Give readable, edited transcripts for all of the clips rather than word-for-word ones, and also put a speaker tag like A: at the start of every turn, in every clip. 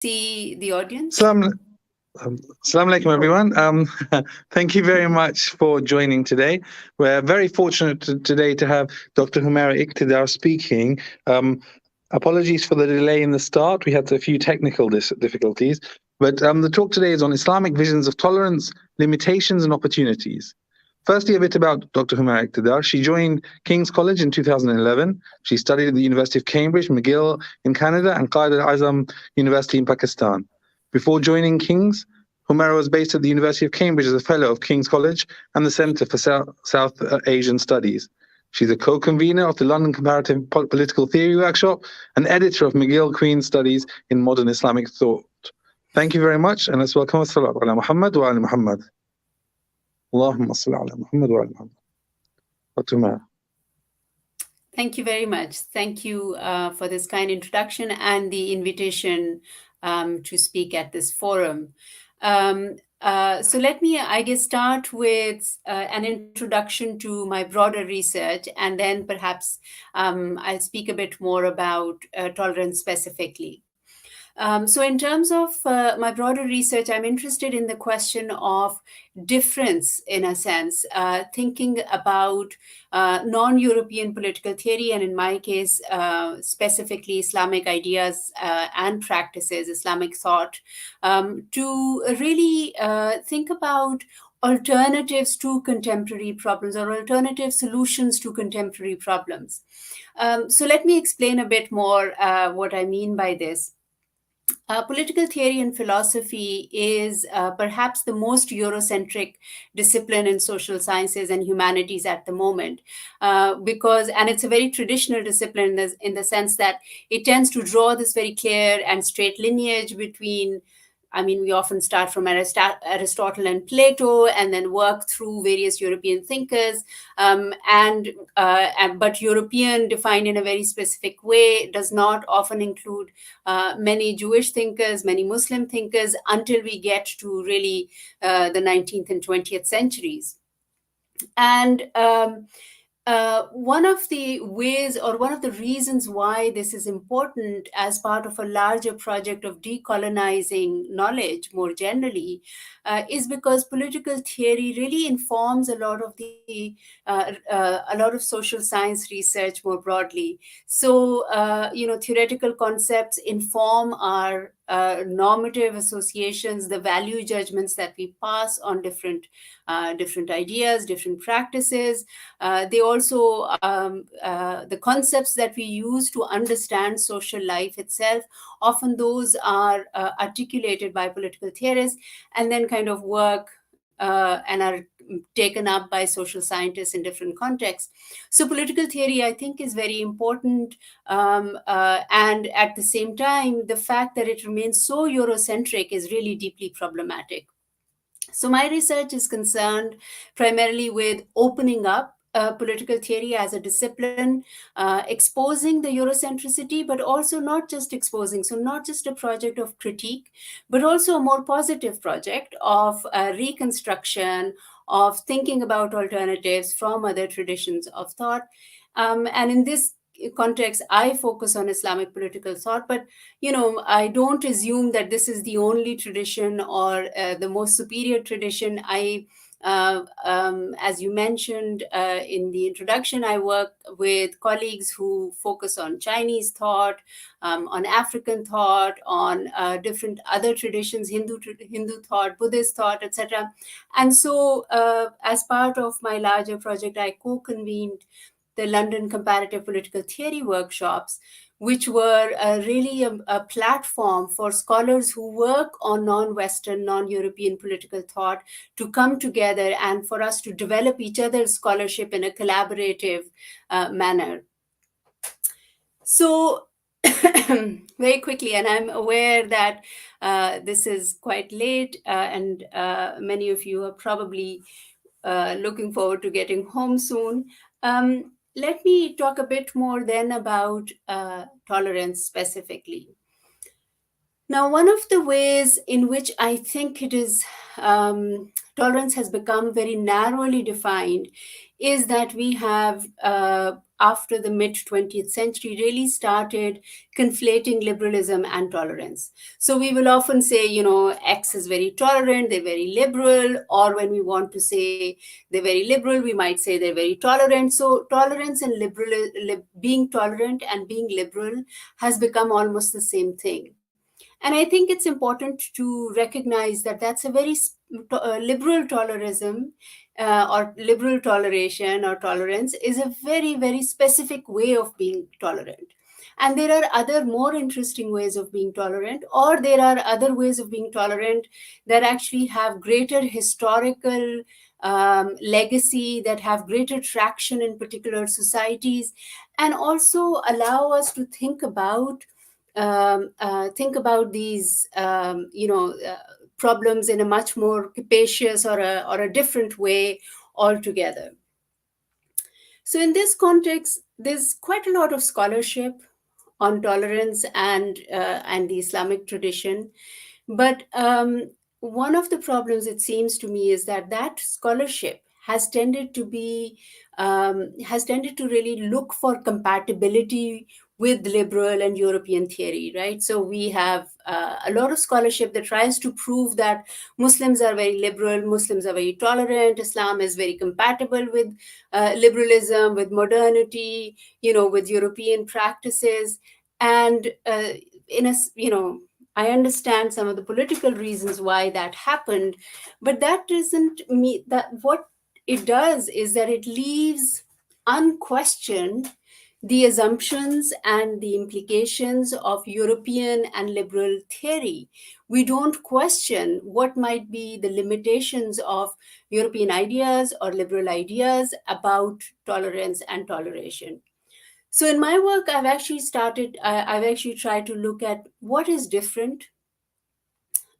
A: see the audience?
B: Assalamu alaikum, everyone. Thank you very much for joining today. We're very fortunate today to have Dr. Humeira Iqtidar speaking. Apologies for the delay in the start. We had a few technical difficulties. But the talk today is on Islamic visions of tolerance, limitations and opportunities. Firstly, a bit about Dr. Humeira Iqtidar. She joined King's College in 2011. She studied at the University of Cambridge, McGill in Canada, and Quaid-e-Azam University in Pakistan. Before joining King's, Humeira was based at the University of Cambridge as a fellow of King's College and the Centre for South Asian Studies. She's a co-convenor of the London Comparative Political Theory Workshop and editor of McGill-Queens Studies in Modern Islamic Thought. Thank you very much, and let's welcome Salawat ala Muhammad wa ala Muhammad. Allahumma salli ala Muhammad wa ala Muhammad. Dr. Humeira.
A: Thank you very much. Thank you for this kind introduction and the invitation to speak at this forum. So let me, I guess, start with an introduction to my broader research, and then perhaps I'll speak a bit more about tolerance specifically. So in terms of my broader research, I'm interested in the question of difference, in a sense, thinking about non-European political theory, and in my case, specifically Islamic ideas and practices, Islamic thought, to really think about alternatives to contemporary problems or alternative solutions to contemporary problems. So let me explain a bit more what I mean by this. Political theory and philosophy is perhaps the most Eurocentric discipline in social sciences and humanities at the moment, and it's a very traditional discipline in the sense that it tends to draw this very clear and straight lineage between, we often start from Aristotle and Plato and then work through various European thinkers. But European, defined in a very specific way, does not often include many Jewish thinkers, many Muslim thinkers, until we get to really the 19th and 20th centuries. And one of the ways, or one of the reasons why this is important as part of a larger project of decolonizing knowledge more generally, is because political theory really informs a lot of social science research more broadly. So, theoretical concepts inform our normative associations, the value judgments that we pass on different ideas, different practices. They also, the concepts that we use to understand social life itself, often those are articulated by political theorists and then kind of work and are taken up by social scientists in different contexts. So political theory, I think, is very important. And at the same time, the fact that it remains so Eurocentric is really deeply problematic. So my research is concerned primarily with opening up political theory as a discipline, exposing the Eurocentricity, but also not just exposing, so not just a project of critique, but also a more positive project of reconstruction, of thinking about alternatives from other traditions of thought. And in this context, I focus on Islamic political thought, but I don't assume that this is the only tradition or the most superior tradition. As you mentioned in the introduction, I work with colleagues who focus on Chinese thought, on African thought, on different other traditions, Hindu thought, Buddhist thought, etc. And so as part of my larger project, I co-convened the London Comparative Political Theory workshops, which were really a platform for scholars who work on non-Western, non-European political thought to come together and for us to develop each other's scholarship in a collaborative manner. So very quickly, and I'm aware that this is quite late and many of you are probably looking forward to getting home soon. Let me talk a bit more then about tolerance specifically. Now, one of the ways in which I think it is tolerance has become very narrowly defined is that we have after the mid 20th century really started conflating liberalism and tolerance. So we will often say, X is very tolerant, they're very liberal, or when we want to say they're very liberal, we might say they're very tolerant. So tolerance and being tolerant and being liberal has become almost the same thing. And I think it's important to recognize that that's a very liberal tolerism, or liberal toleration or tolerance is a very, very specific way of being tolerant. And there are other more interesting ways of being tolerant, or there are other ways of being tolerant that actually have greater historical legacy, that have greater traction in particular societies, and also allow us to think about these problems in a much more capacious or a different way altogether. So in this context, there's quite a lot of scholarship on tolerance and the Islamic tradition. But one of the problems, it seems to me, is that that scholarship has tended to really look for compatibility with liberal and European theory, right? So we have a lot of scholarship that tries to prove that Muslims are very liberal, Muslims are very tolerant, Islam is very compatible with liberalism, with modernity, with European practices. And in a, I understand some of the political reasons why that happened, but that doesn't mean that what it does is that it leaves unquestioned the assumptions and the implications of European and liberal theory. We don't question what might be the limitations of European ideas or liberal ideas about tolerance and toleration. So in my work, I've actually tried to look at what is different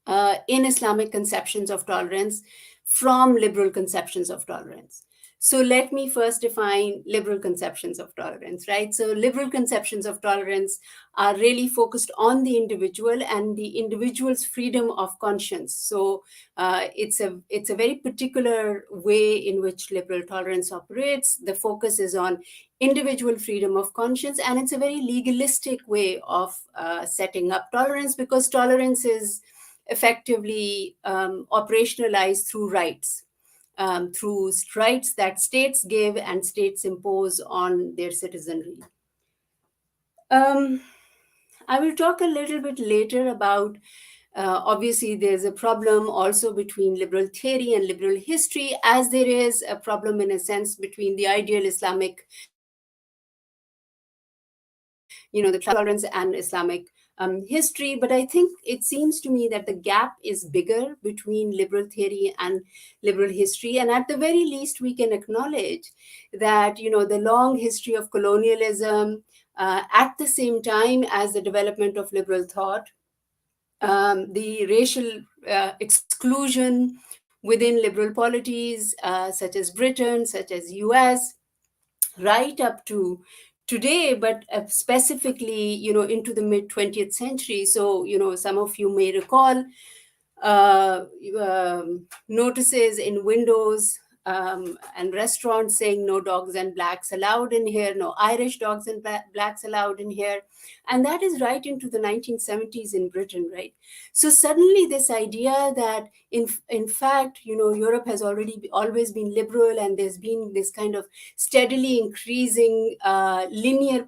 A: in Islamic conceptions of tolerance from liberal conceptions of tolerance. So let me first define liberal conceptions of tolerance, right? So liberal conceptions of tolerance are really focused on the individual and the individual's freedom of conscience. So it's a very particular way in which liberal tolerance operates. The focus is on individual freedom of conscience, and it's a very legalistic way of setting up tolerance, because tolerance is effectively operationalized through rights, through rights that states give and states impose on their citizenry. Um, I will talk a little bit later about, obviously, there's a problem also between liberal theory and liberal history, as there is a problem in a sense between the ideal Islamic, the tolerance and Islamic history. But I think it seems to me that the gap is bigger between liberal theory and liberal history. And at the very least, we can acknowledge that, the long history of colonialism, at the same time as the development of liberal thought, the racial exclusion within liberal polities, such as Britain, such as US, right up to today, but specifically, into the mid 20th century. So, some of you may recall uh, notices in windows and restaurants saying no dogs and blacks allowed in here, no Irish dogs and blacks allowed in here. And that is right into the 1970s in Britain, right? So suddenly this idea that in fact, Europe has always been liberal, and there's been this kind of steadily increasing linear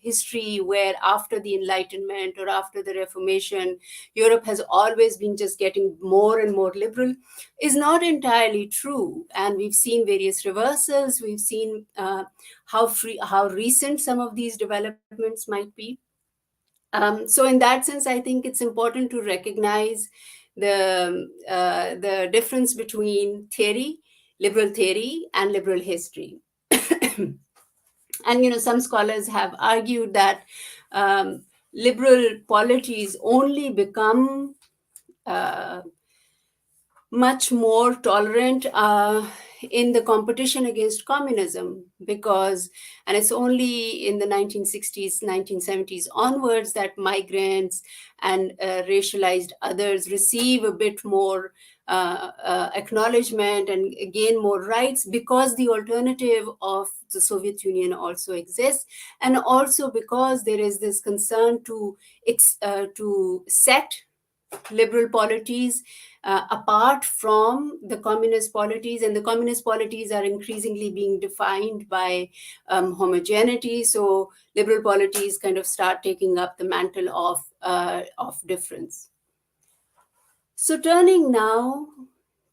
A: history where after the Enlightenment or after the Reformation, Europe has always been just getting more and more liberal, is not entirely true. And we've seen various reversals. We've seen how recent some of these developments might be. So in that sense, I think it's important to recognize the difference between liberal theory, and liberal history. And some scholars have argued that liberal polities only become much more tolerant in the competition against communism, because, and it's only in the 1960s, 1970s onwards that migrants and racialized others receive a bit more acknowledgement and gain more rights, because the alternative of the Soviet Union also exists, and also because there is this concern to set liberal polities apart from the communist polities, and the communist polities are increasingly being defined by homogeneity. So liberal polities kind of start taking up the mantle of difference. So turning now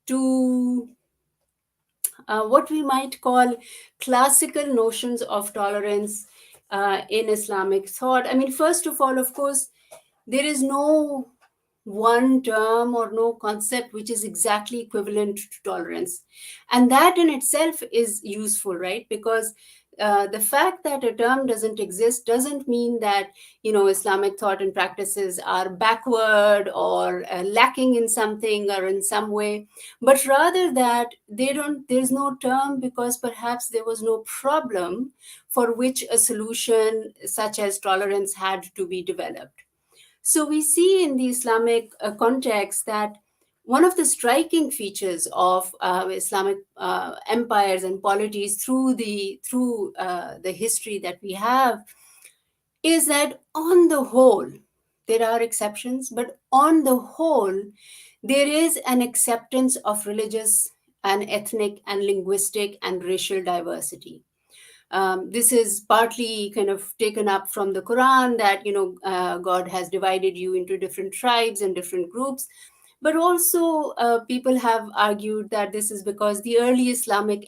A: to what we might call classical notions of tolerance in Islamic thought. I mean, first of all, of course, there is no one term or no concept which is exactly equivalent to tolerance. And that in itself is useful, right? Because the fact that a term doesn't exist doesn't mean that, Islamic thought and practices are backward or lacking in something or in some way, but rather that there's no term because perhaps there was no problem for which a solution such as tolerance had to be developed. So we see in the Islamic context that one of the striking features of Islamic empires and polities through the history that we have is that on the whole, there are exceptions, but on the whole, there is an acceptance of religious and ethnic and linguistic and racial diversity. This is partly kind of taken up from the Quran, that God has divided you into different tribes and different groups, but also people have argued that this is because the early Islamic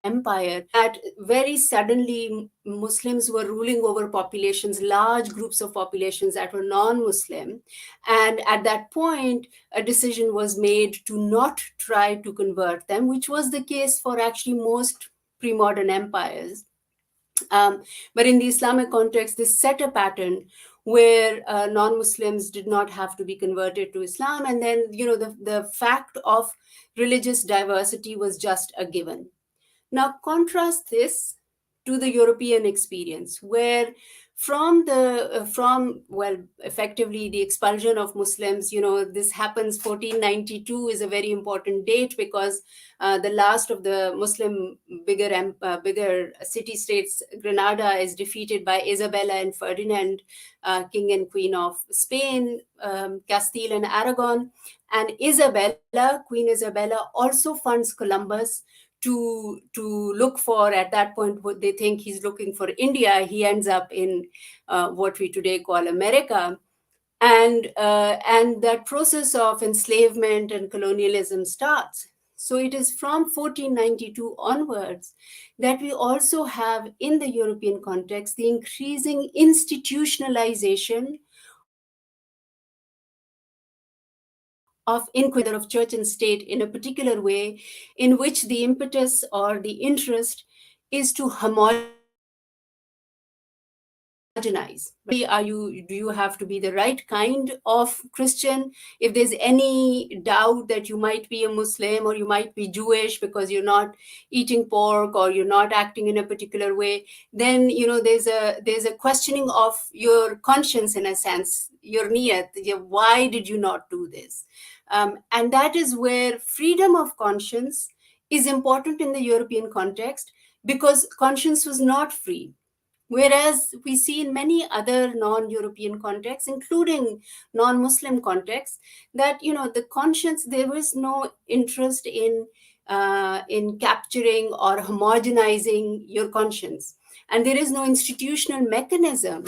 A: empire, that very suddenly Muslims were ruling over populations, large groups of populations that were non-Muslim, and at that point a decision was made to not try to convert them, which was the case for actually most pre-modern empires. But in the Islamic context, this set a pattern where non-Muslims did not have to be converted to Islam, and then the fact of religious diversity was just a given. Now, contrast this to the European experience, where effectively the expulsion of Muslims, this happens 1492 is a very important date, because the last of the Muslim bigger city states, Granada, is defeated by Isabella and Ferdinand, king and queen of Spain, Castile and Aragon. And Queen Isabella, also funds Columbus to look for, at that point, what they think he's looking for India. He ends up in what we today call America. And that process of enslavement and colonialism starts. So it is from 1492 onwards that we also have, in the European context, the increasing institutionalization of inquiry of church and state in a particular way, in which the impetus or the interest is to homogenize. Do you have to be the right kind of Christian? If there's any doubt that you might be a Muslim or you might be Jewish because you're not eating pork or you're not acting in a particular way, then there's a questioning of your conscience, in a sense, your niyat. Why did you not do this? And that is where freedom of conscience is important in the European context, because conscience was not free. Whereas we see in many other non-European contexts, including non-Muslim contexts, that the conscience, there was no interest in capturing or homogenizing your conscience, and there is no institutional mechanism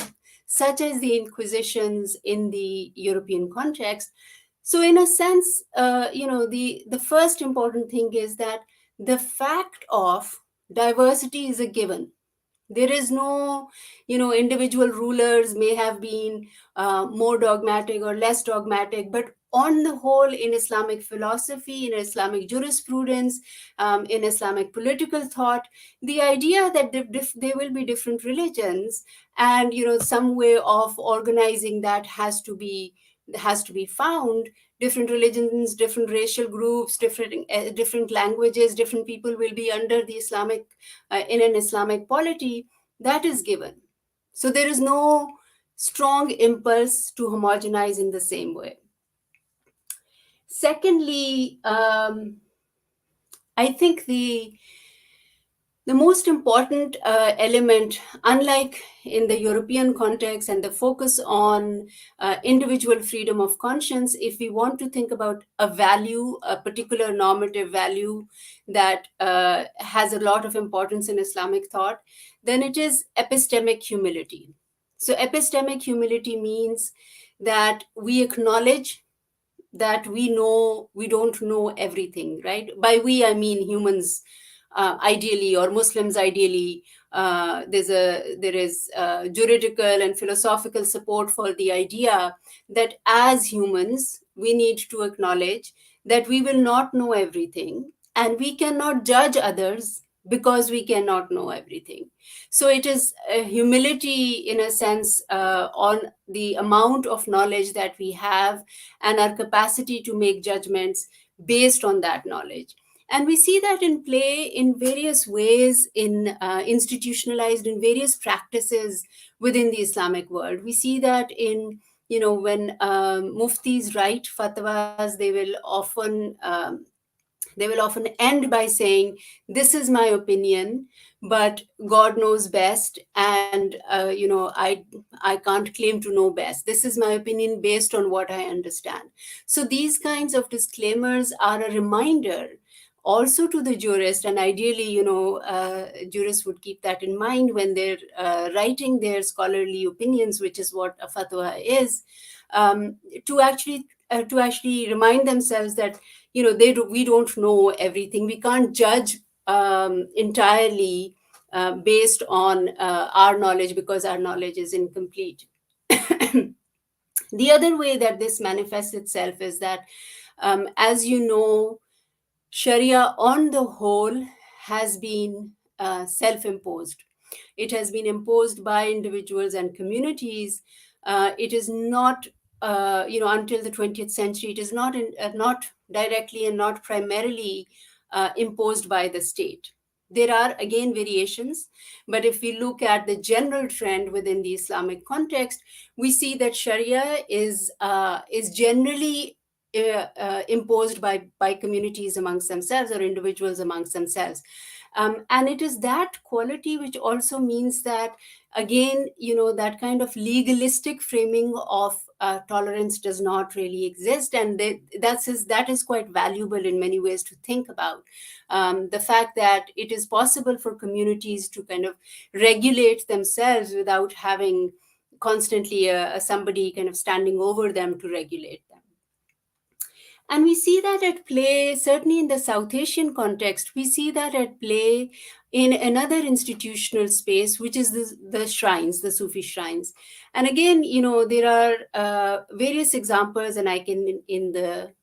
A: such as the Inquisitions in the European context. So, in a sense, the first important thing is that the fact of diversity is a given. There is no, individual rulers may have been more dogmatic or less dogmatic, but on the whole, in Islamic philosophy, in Islamic jurisprudence, in Islamic political thought, the idea that there will be different religions, and some way of organizing that has to be has to be found, different religions, different racial groups, different languages, different people will be under the Islamic in an Islamic polity, that is given. So there is no strong impulse to homogenize in the same way. Secondly, I think the most important element, unlike in the European context and the focus on individual freedom of conscience, if we want to think about a value, a particular normative value that has a lot of importance in Islamic thought, then it is epistemic humility. So, epistemic humility means that we acknowledge that we don't know everything, right? By we, I mean humans, ideally, or Muslims ideally. There is juridical and philosophical support for the idea that as humans we need to acknowledge that we will not know everything, and we cannot judge others because we cannot know everything. So it is a humility, in a sense, on the amount of knowledge that we have and our capacity to make judgments based on that knowledge. And we see that in play in various ways, in institutionalized in various practices within the Islamic world. We see that in, when muftis write fatwas, they will often end by saying, "This is my opinion, but God knows best, and I can't claim to know best. This is my opinion based on what I understand." So these kinds of disclaimers are a reminder also to the jurist, and ideally, jurists would keep that in mind when they're writing their scholarly opinions, which is what a fatwa is, to actually remind themselves that we don't know everything. We can't judge entirely based on our knowledge, because our knowledge is incomplete. The other way that this manifests itself is that, as you know, Sharia on the whole has been self-imposed. It has been imposed by individuals and communities. It is not, until the 20th century, it is not directly and not primarily imposed by the state. There are again variations, but if we look at the general trend within the Islamic context, we see that Sharia is generally imposed by communities amongst themselves, or individuals amongst themselves. And it is that quality which also means that, again, that kind of legalistic framing of tolerance does not really exist. And that is quite valuable in many ways to think about. The fact that it is possible for communities to kind of regulate themselves without having constantly somebody kind of standing over them to regulate them. And we see that at play, certainly in the South Asian context, we see that at play in another institutional space, which is the shrines, the Sufi shrines. And again, there are various examples, and I can, in the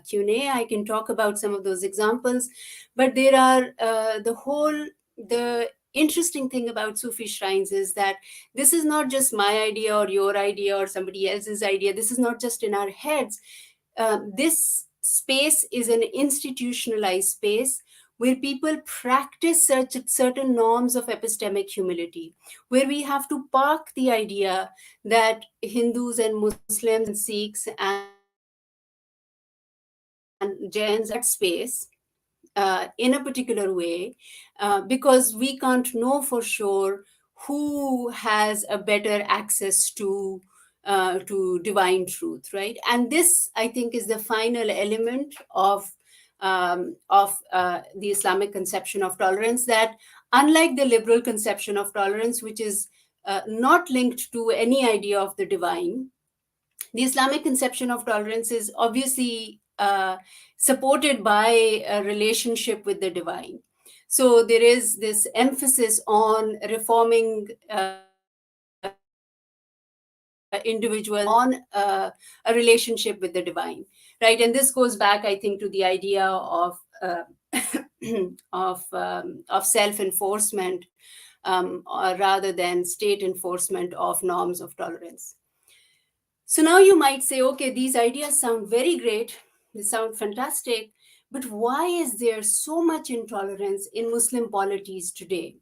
A: Q&A, I can talk about some of those examples. But there are the interesting thing about Sufi shrines is that this is not just my idea or your idea or somebody else's idea. This is not just in our heads. This space is an institutionalized space where people practice certain norms of epistemic humility, where we have to park the idea that Hindus and Muslims and Sikhs and Jains are space in a particular way, because we can't know for sure who has a better access to divine truth, right? And this, I think, is the final element of the Islamic conception of tolerance, that unlike the liberal conception of tolerance, which is not linked to any idea of the divine, the Islamic conception of tolerance is obviously supported by a relationship with the divine. So there is this emphasis on reforming individuals on a relationship with the divine, right? And this goes back, I think, to the idea of of self-enforcement, rather than state enforcement of norms of tolerance. So now you might say, okay, these ideas sound very great, they sound fantastic, but why is there so much intolerance in Muslim polities today?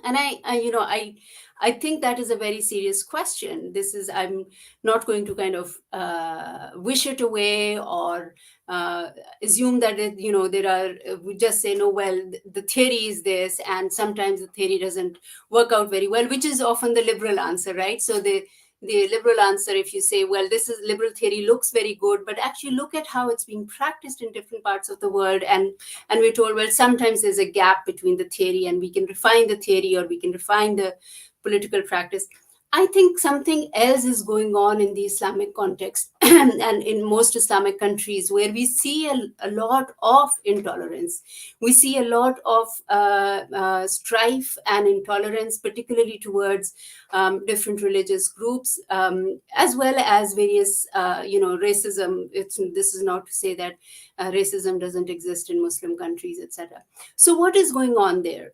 A: And I think that is a very serious question. This is, I'm not going to kind of wish it away or uh, assume that there are, we just say, no, well, the theory is this, and sometimes the theory doesn't work out very well, which is often the liberal answer, right? So the liberal answer, if you say, well, this is liberal theory, looks very good, but actually look at how it's being practiced in different parts of the world, and we're told, well, sometimes there's a gap between the theory, and we can refine the theory, or we can refine the political practice. I think something else is going on in the Islamic context and in most Islamic countries, where we see a lot of intolerance. We see a lot of strife and intolerance, particularly towards different religious groups, as well as various, racism. This is not to say that racism doesn't exist in Muslim countries, etc. So, what is going on there?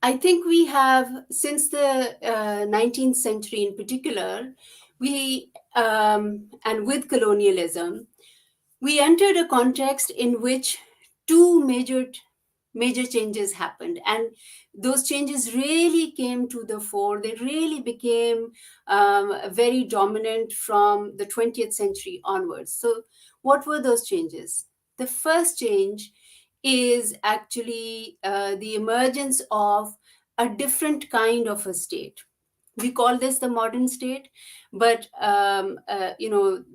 A: I think we have, since the 19th century in particular, and with colonialism, we entered a context in which two major changes happened, and those changes really came to the fore. They really became very dominant from the 20th century onwards. So what were those changes? The first change is actually the emergence of a different kind of a state. We call this the modern state, but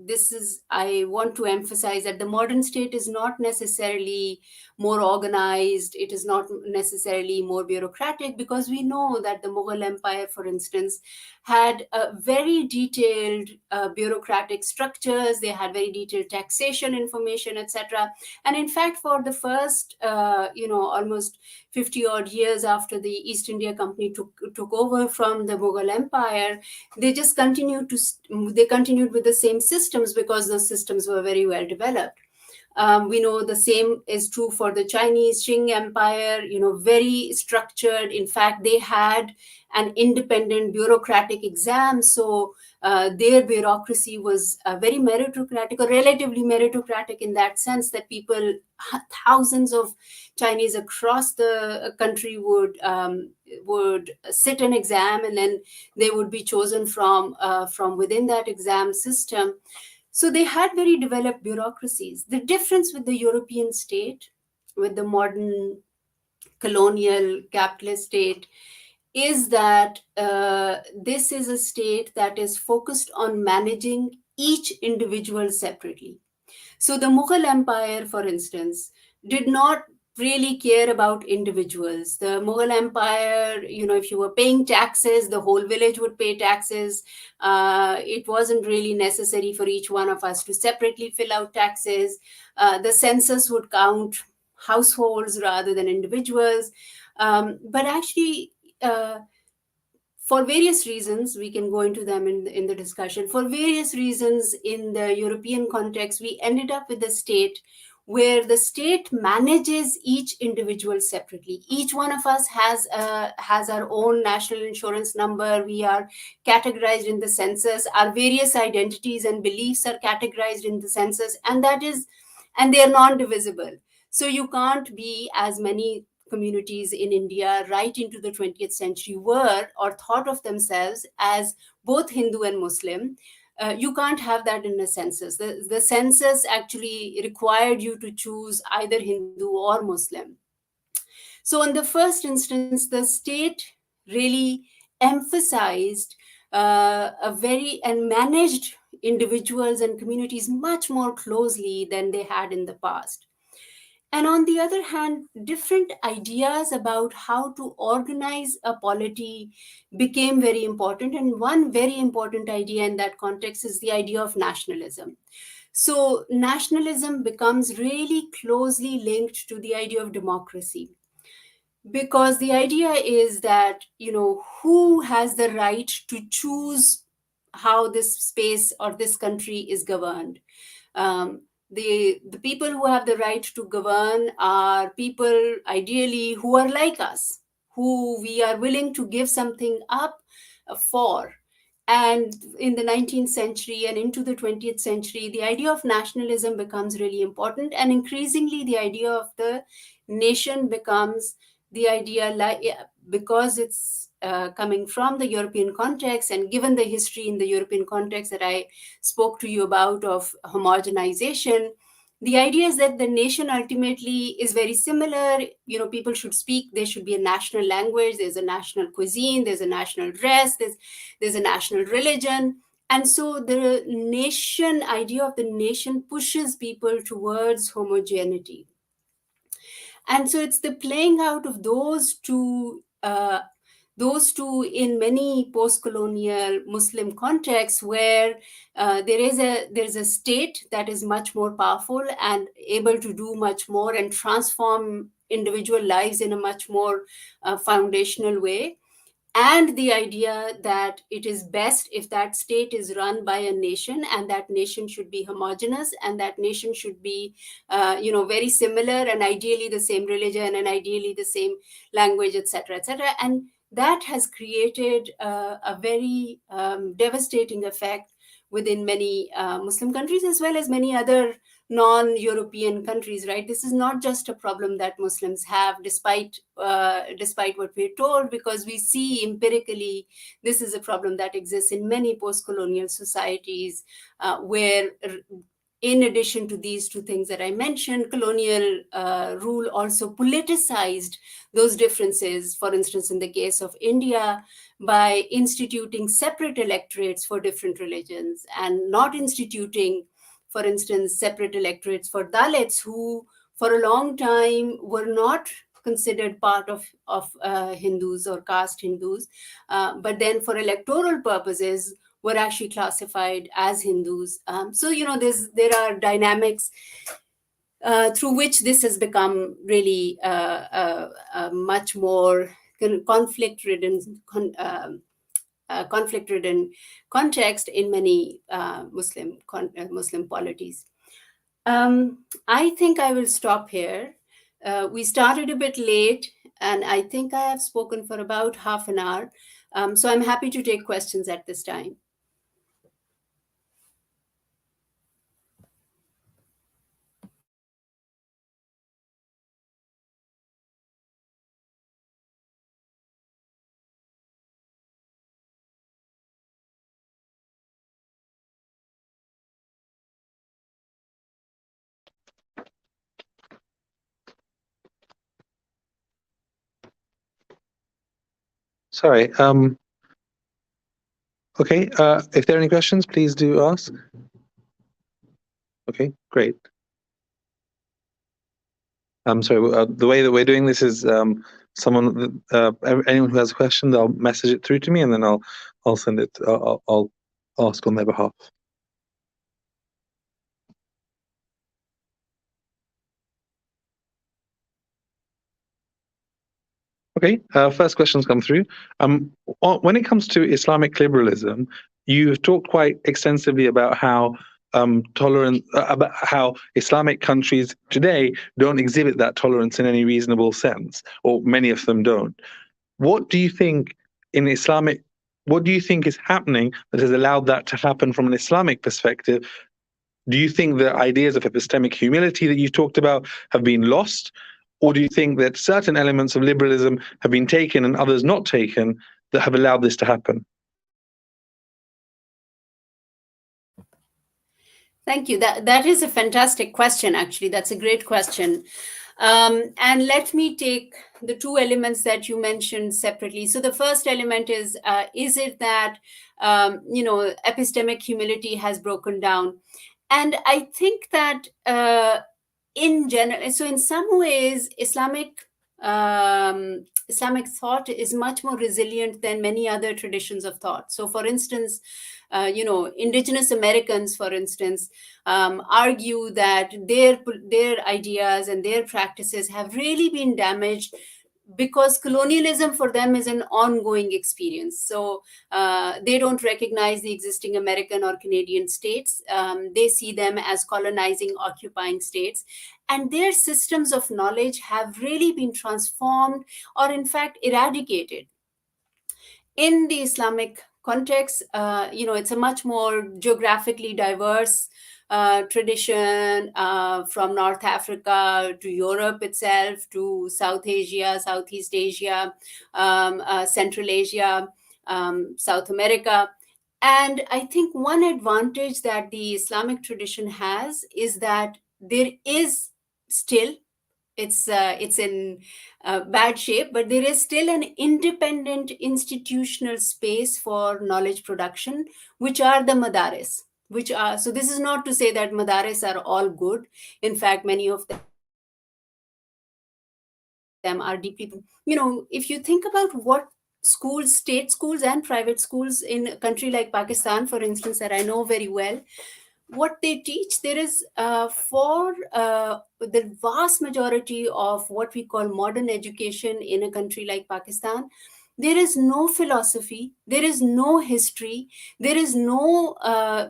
A: this is, I want to emphasize that the modern state is not necessarily more organized, it is not necessarily more bureaucratic, because we know that the Mughal Empire, for instance, had very detailed bureaucratic structures. They had very detailed taxation information, etc. And in fact, for the first almost 50 odd years after the East India Company took over from the Mughal Empire, they just they continued with the same systems, because those systems were very well developed. We know the same is true for the Chinese Qing Empire, very structured. In fact, they had an independent bureaucratic exam. So their bureaucracy was very meritocratic, or relatively meritocratic, in that sense that people, thousands of Chinese across the country would sit an exam, and then they would be chosen from within that exam system. So they had very developed bureaucracies. The difference with the European state, with the modern colonial capitalist state, is that this is a state that is focused on managing each individual separately. So the Mughal Empire, for instance, did not really care about individuals. The Mughal Empire, if you were paying taxes, the whole village would pay taxes. It wasn't really necessary for each one of us to separately fill out taxes. The census would count households rather than individuals. But actually, for various reasons, we can go into them in the discussion. For various reasons, in the European context, we ended up with a state where the state manages each individual separately. Each one of us has our own national insurance number. We are categorized in the census. Our various identities and beliefs are categorized in the census, and they are non-divisible. So you can't be, as many communities in India right into the 20th century were or thought of themselves as both Hindu and Muslim. You can't have that in a census. The census actually required you to choose either Hindu or Muslim. So, in the first instance, the state really emphasized and managed individuals and communities much more closely than they had in the past. And on the other hand, different ideas about how to organize a polity became very important. And one very important idea in that context is the idea of nationalism. So, nationalism becomes really closely linked to the idea of democracy, because the idea is that, who has the right to choose how this space or this country is governed. The people who have the right to govern are people ideally who are like us, who we are willing to give something up for. And in the 19th century and into the 20th century, the idea of nationalism becomes really important. And increasingly, the idea of the nation becomes the idea, because it's coming from the European context, and given the history in the European context that I spoke to you about of homogenization, the idea is that the nation ultimately is very similar. People should speak, there should be a national language, there's a national cuisine, there's a national dress, there's a national religion. And so the nation idea of the nation pushes people towards homogeneity. And so it's the playing out of those two in many post-colonial Muslim contexts, where there's a state that is much more powerful and able to do much more and transform individual lives in a much more foundational way, and the idea that it is best if that state is run by a nation, and that nation should be homogenous, and that nation should be very similar, and ideally the same religion, and ideally the same language, etc., etc. And that has created a very devastating effect within many Muslim countries, as well as many other non-European countries, right? This is not just a problem that Muslims have, despite what we're told, because we see empirically this is a problem that exists in many post-colonial societies, where, in addition to these two things that I mentioned, colonial rule also politicized those differences. For instance, in the case of India, by instituting separate electorates for different religions, and not instituting, for instance, separate electorates for Dalits, who for a long time were not considered part of Hindus or caste Hindus, but then for electoral purposes were actually classified as Hindus. There are dynamics through which this has become really a much more conflict-ridden context in many Muslim polities. I think I will stop here. We started a bit late, and I think I have spoken for about half an hour. So I'm happy to take questions at this time.
B: Sorry. Okay. If there are any questions, please do ask. Okay, great. I'm sorry. The way that we're doing this is anyone who has a question, they'll message it through to me, and then I'll send it. I'll ask on their behalf. Okay, first questions come through. When it comes to Islamic liberalism, you've talked quite extensively about how about how Islamic countries today don't exhibit that tolerance in any reasonable sense, or many of them don't. What do you think what do you think is happening that has allowed that to happen from an Islamic perspective? Do you think the ideas of epistemic humility that you talked about have been lost? Or do you think that certain elements of liberalism have been taken and others not taken that have allowed this to happen?
A: Thank you. That is a fantastic question, actually. That's a great question. And let me take the two elements that you mentioned separately. So the first element is it that, epistemic humility has broken down? And I think that in general, so in some ways, Islamic thought is much more resilient than many other traditions of thought. So, for instance, indigenous Americans, for instance, argue that their ideas and their practices have really been damaged because colonialism for them is an ongoing experience. So they don't recognize the existing American or Canadian states. They see them as colonizing, occupying states. And their systems of knowledge have really been transformed, or in fact eradicated. In the Islamic context, it's a much more geographically diverse tradition, from North Africa to Europe itself to South Asia, Southeast Asia, Central Asia, South America. And I think one advantage that the Islamic tradition has is that there is still, it's in bad shape, but there is still an independent institutional space for knowledge production, which are the madaris. Which are, so this is not to say that madaris are all good. In fact, many of them are deeply, if you think about what schools, state schools and private schools in a country like Pakistan, for instance, that I know very well, what they teach, there is, for the vast majority of what we call modern education in a country like Pakistan, there is no philosophy, there is no history, there is no,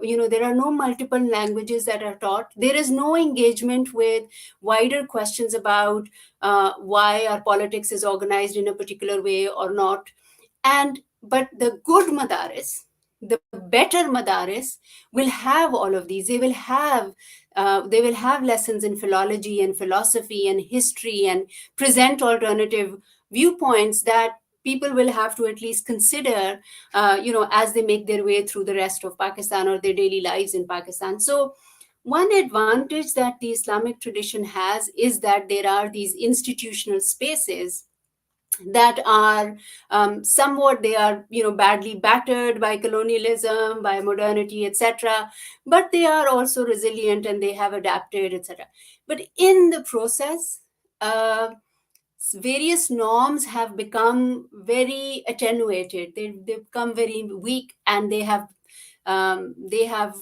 A: there are no multiple languages that are taught, there is no engagement with wider questions about why our politics is organized in a particular way or not. And but the good madaris, the better madaris, will have all of these. They will have lessons in philology and philosophy and history, and present alternative viewpoints that people will have to at least consider, as they make their way through the rest of Pakistan or their daily lives in Pakistan. So one advantage that the Islamic tradition has is that there are these institutional spaces that are, somewhat, they are, badly battered by colonialism, by modernity, etc., but they are also resilient and they have adapted, etc. But in the process, uh, various norms have become very attenuated, they've become very weak, and they have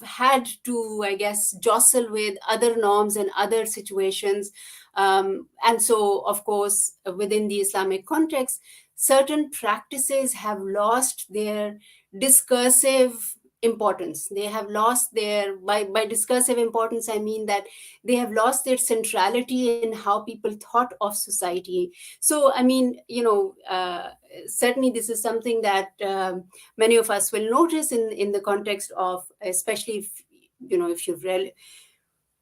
A: had to, I guess, jostle with other norms and other situations. And so, of course, within the Islamic context, certain practices have lost their discursive importance. They have lost their, by discursive importance, I mean that they have lost their centrality in how people thought of society. So, I mean, certainly this is something that many of us will notice in the context of, especially if you've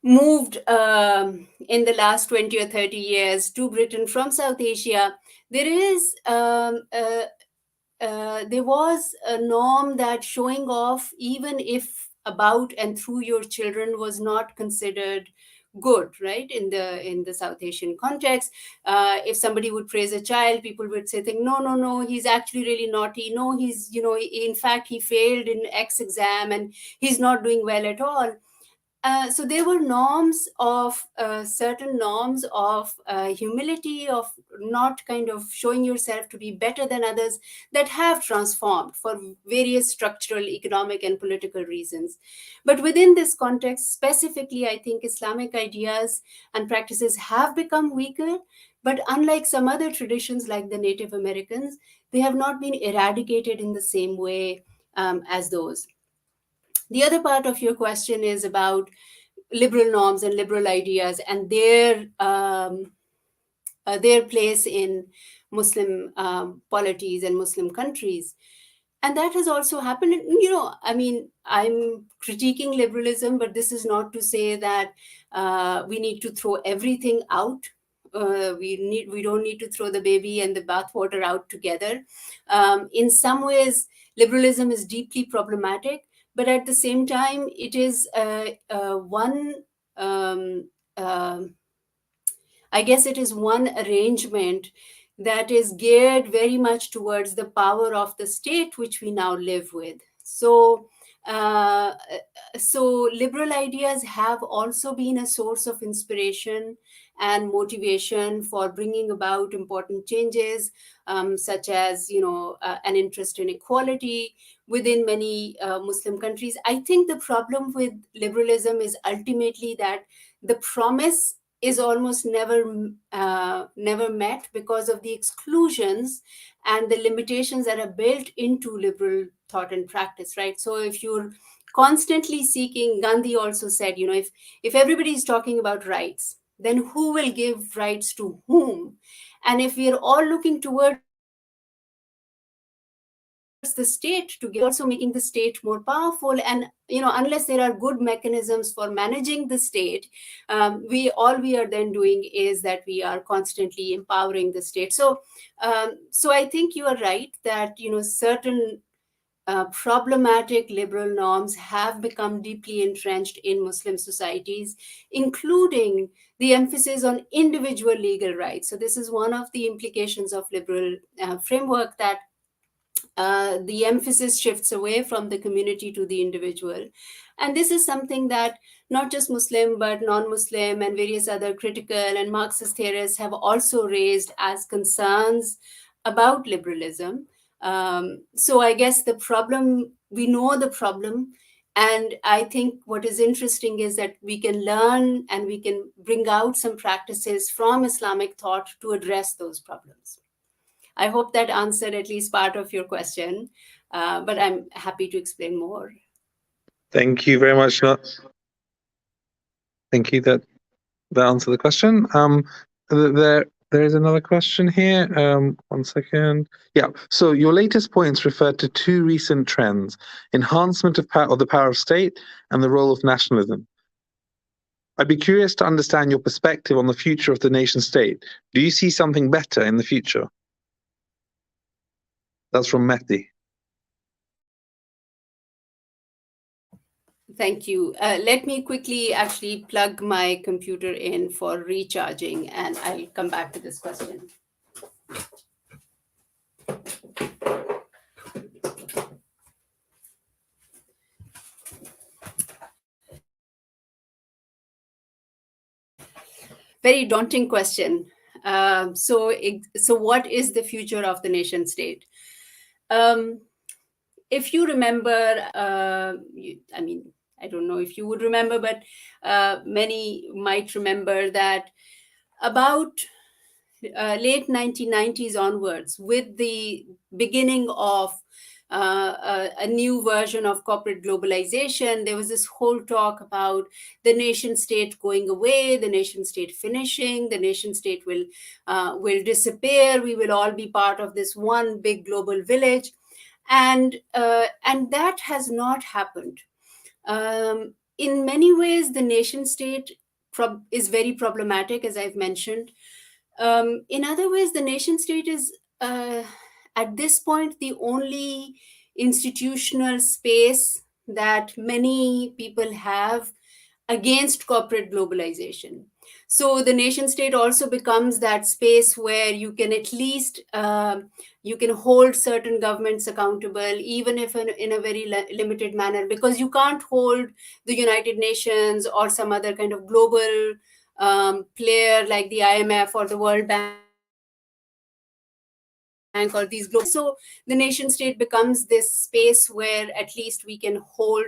A: moved in the last 20 or 30 years to Britain from South Asia, there is there was a norm that showing off, even if about and through your children, was not considered good, right? In the South Asian context, if somebody would praise a child, people would say, think, no, no, no, he's actually really naughty, no, he's, in fact, he failed in X exam and he's not doing well at all. So there were norms of, certain norms of humility, of not kind of showing yourself to be better than others, that have transformed for various structural, economic, and political reasons. But within this context, specifically, I think Islamic ideas and practices have become weaker. But unlike some other traditions, like the Native Americans, they have not been eradicated in the same way as those. The other part of your question is about liberal norms and liberal ideas and their place in Muslim polities and Muslim countries. And that has also happened. I mean, I'm critiquing liberalism, but this is not to say that we need to throw everything out. We don't need to throw the baby and the bathwater out together. In some ways, liberalism is deeply problematic, but at the same time, it is one. Um, um I guess it is one arrangement that is geared very much towards the power of the state, which we now live with. Uh, so liberal ideas have also been a source of inspiration and motivation for bringing about important changes, such as an interest in equality within many Muslim countries. I think the problem with liberalism is ultimately that the promise is almost never met because of the exclusions and the limitations that are built into liberal thought and practice, right? So if you're constantly seeking, Gandhi also said, if everybody is talking about rights, then who will give rights to whom? And if we are all looking towards equality, then who will give equality to whom? the state to give, also making the state more powerful. And unless there are good mechanisms for managing the state, we are then doing is that we are constantly empowering the state. So I think you are right that certain problematic liberal norms have become deeply entrenched in Muslim societies, including the emphasis on individual legal rights. So this is one of the implications of liberal framework, that the emphasis shifts away from the community to the individual. And this is something that not just Muslim, but non-Muslim and various other critical and Marxist theorists have also raised as concerns about liberalism. So I guess we know the problem. And I think what is interesting is that we can learn and we can bring out some practices from Islamic thought to address those problems. I hope that answered at least part of your question, but I'm happy to explain more.
B: Thank you very much. Thank you. That answered the question. There is another question here. One second. Yeah. So your latest points refer to two recent trends: enhancement of the power of state and the role of nationalism. I'd be curious to understand your perspective on the future of the nation state. Do you see something better in the future? That's from Mehdi.
A: Thank you. Let me quickly actually plug my computer in for recharging, and I'll come back to this question. Very daunting question. So what is the future of the nation state? If you remember, I don't know if you would remember, but many might remember that about late 1990s onwards, with the beginning of a new version of corporate globalization, there was this whole talk about the nation state going away, the nation state finishing, the nation state will disappear, we will all be part of this one big global village. And that has not happened. In many ways, the nation state is very problematic, as I've mentioned. In other ways, the nation state is, at this point, the only institutional space that many people have against corporate globalization. So the nation state also becomes that space where you can at least you can hold certain governments accountable, even if in a very limited manner, because you can't hold the United Nations or some other kind of global player like the IMF or the World Bank or these global. So the nation state becomes this space where at least we can hold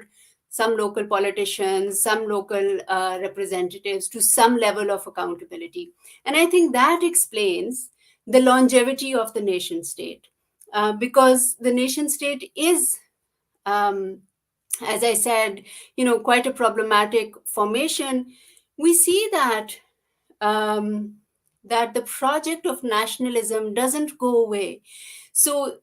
A: some local politicians, some local representatives to some level of accountability. And I think that explains the longevity of the nation state, because the nation state is, as I said, quite a problematic formation. We see that that the project of nationalism doesn't go away. So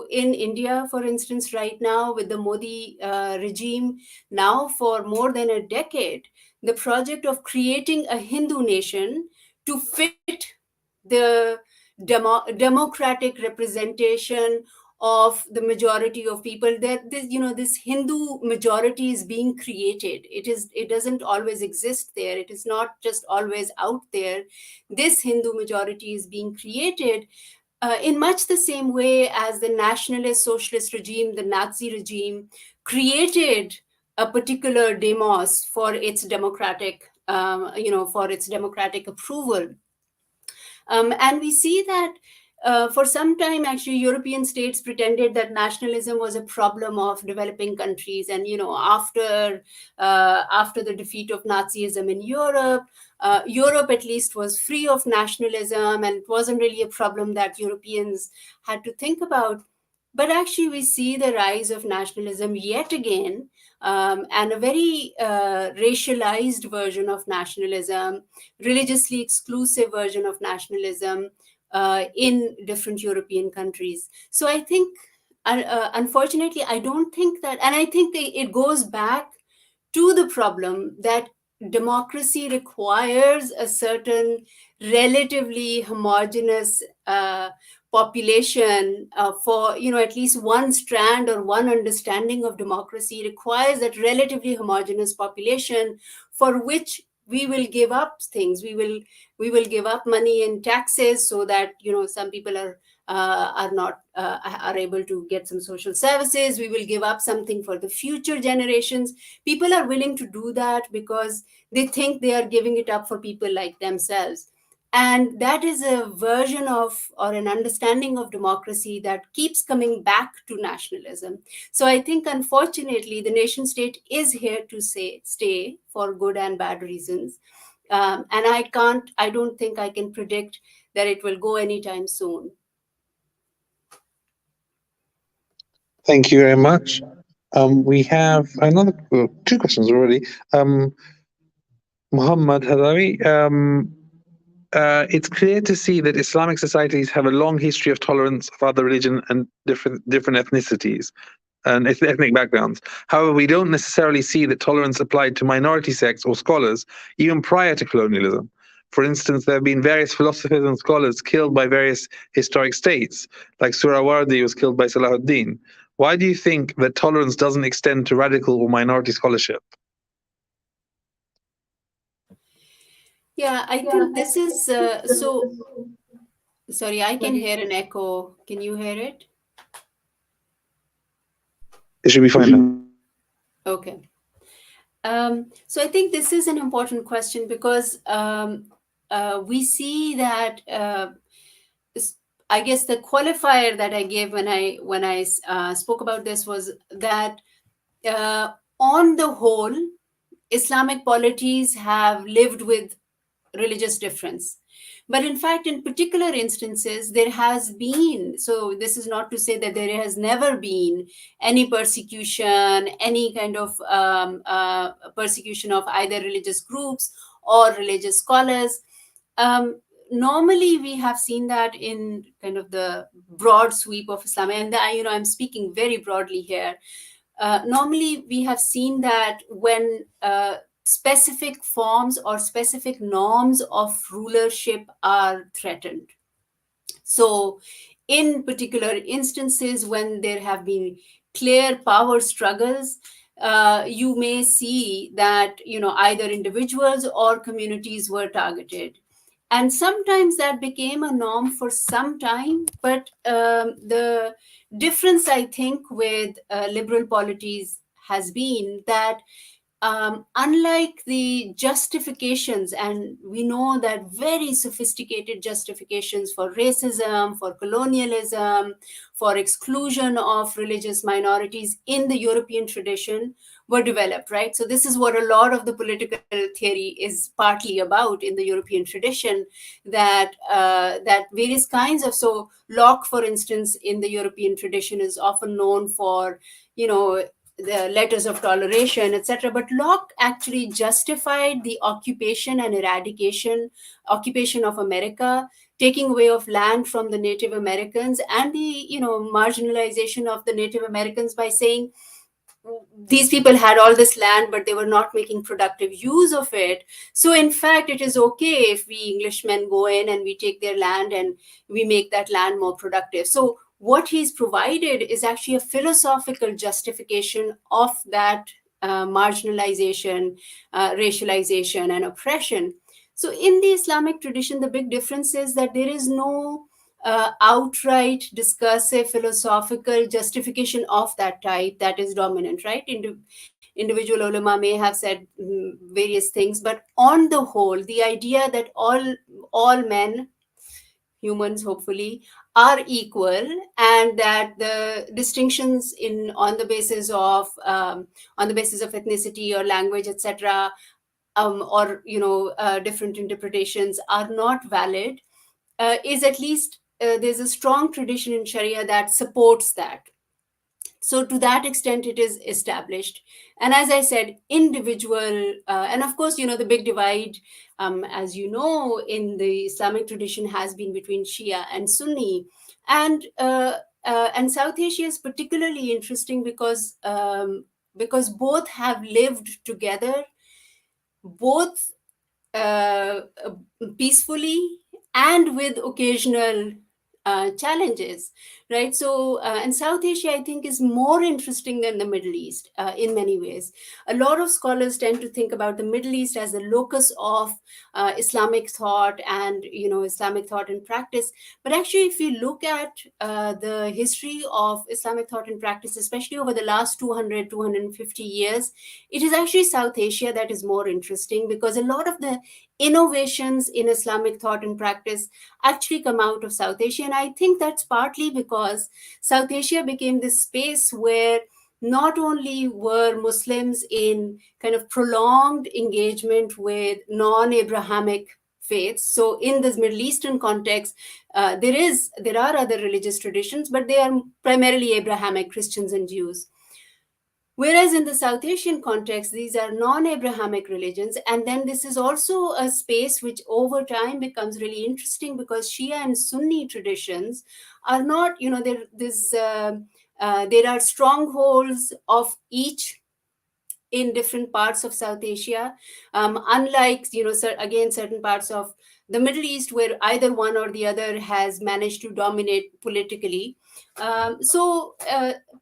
A: in India, for instance, right now with the Modi regime, now for more than a decade, the project of creating a Hindu nation to fit the democratic representation of the majority of people, that this Hindu majority is being created. It doesn't always exist there, it is not just always out there. This Hindu majority is being created in much the same way as the nationalist socialist regime, the Nazi regime, created a particular demos for its democratic approval. And we see that for some time, actually, European states pretended that nationalism was a problem of developing countries. And, after the defeat of Nazism in Europe, Europe at least was free of nationalism, and it wasn't really a problem that Europeans had to think about. But actually, we see the rise of nationalism yet again, and a very racialized version of nationalism, religiously exclusive version of nationalism in different European countries. So I think unfortunately, I don't think that, and I think it goes back to the problem that democracy requires a certain relatively homogeneous population for, at least one strand or one understanding of democracy requires that relatively homogeneous population, for which we will give up things. We will give up money in taxes so that some people are not are able to get some social services. We will give up something for the future generations. People are willing to do that because they think they are giving it up for people like themselves. And that is a version of, or an understanding of democracy, that keeps coming back to nationalism. So I think, unfortunately, the nation state is here to stay for good and bad reasons. And I don't think I can predict that it will go anytime soon.
B: Thank you very much. We have another two questions already. Muhammad Hadawi, it's clear to see that Islamic societies have a long history of tolerance of other religion and different ethnicities and ethnic backgrounds. However, we don't necessarily see that tolerance applied to minority sects or scholars even prior to colonialism. For instance, there have been various philosophers and scholars killed by various historic states, like Surawardi was killed by Salahuddin. Why do you think that tolerance doesn't extend to radical or minority scholarship?
A: Yeah, I think this is so. Sorry, I can hear an echo. Can you hear it?
B: It should be fine now.
A: Okay. So I think this is an important question because we see that I guess the qualifier that I gave when I spoke about this was that on the whole, Islamic polities have lived with religious difference. But in fact, in particular instances, there has been, so this is not to say that there has never been any persecution, any kind of persecution of either religious groups or religious scholars. Um, Normally, we have seen that in kind of the broad sweep of Islam, and I'm speaking very broadly here. Normally, we have seen that when specific forms or specific norms of rulership are threatened. So, in particular instances, when there have been clear power struggles, you may see that either individuals or communities were targeted, and sometimes that became a norm for some time. But the difference, I think, with liberal polities has been that unlike the justifications, and we know that very sophisticated justifications for racism, for colonialism, for exclusion of religious minorities in the European tradition were developed, right? So, this is what a lot of the political theory is partly about in the European tradition, that various kinds of, so Locke, for instance, in the European tradition is often known for, the letters of toleration, etc. But Locke actually justified the occupation of America, taking away of land from the Native Americans, and the marginalization of the Native Americans by saying these people had all this land, but they were not making productive use of it. So, in fact, it is okay if we Englishmen go in and we take their land and we make that land more productive. So, what he's provided is actually a philosophical justification of that marginalization, racialization, and oppression. So, in the Islamic tradition, the big difference is that there is no outright discursive philosophical justification of that type that is dominant, right? Individual ulama may have said various things, but on the whole, the idea that all men, humans hopefully, are equal, and that the distinctions in on the basis of ethnicity or language, etc., or different interpretations are not valid, is at least there's a strong tradition in Sharia that supports that. So to that extent, it is established. And as I said, individual, and of course, the big divide, as you know, in the Islamic tradition has been between Shia and Sunni. And and South Asia is particularly interesting because both have lived together, both uh, peacefully and with occasional challenges, right? So, and South Asia, I think, is more interesting than the Middle East in many ways. A lot of scholars tend to think about the Middle East as the locus of Islamic thought and, Islamic thought and practice. But actually, if you look at the history of Islamic thought and practice, especially over the last 200, 250 years, it is actually South Asia that is more interesting because a lot of the innovations in Islamic thought and practice actually come out of South Asia. And I think that's partly because South Asia became this space where not only were Muslims in kind of prolonged engagement with non-Abrahamic faiths. So in this Middle Eastern context, there are other religious traditions, but they are primarily Abrahamic, Christians and Jews. Whereas in the South Asian context, these are non-Abrahamic religions. And then this is also a space which over time becomes really interesting because Shia and Sunni traditions are not, there are strongholds of each in different parts of South Asia, unlike again certain parts of the Middle East where either one or the other has managed to dominate politically. So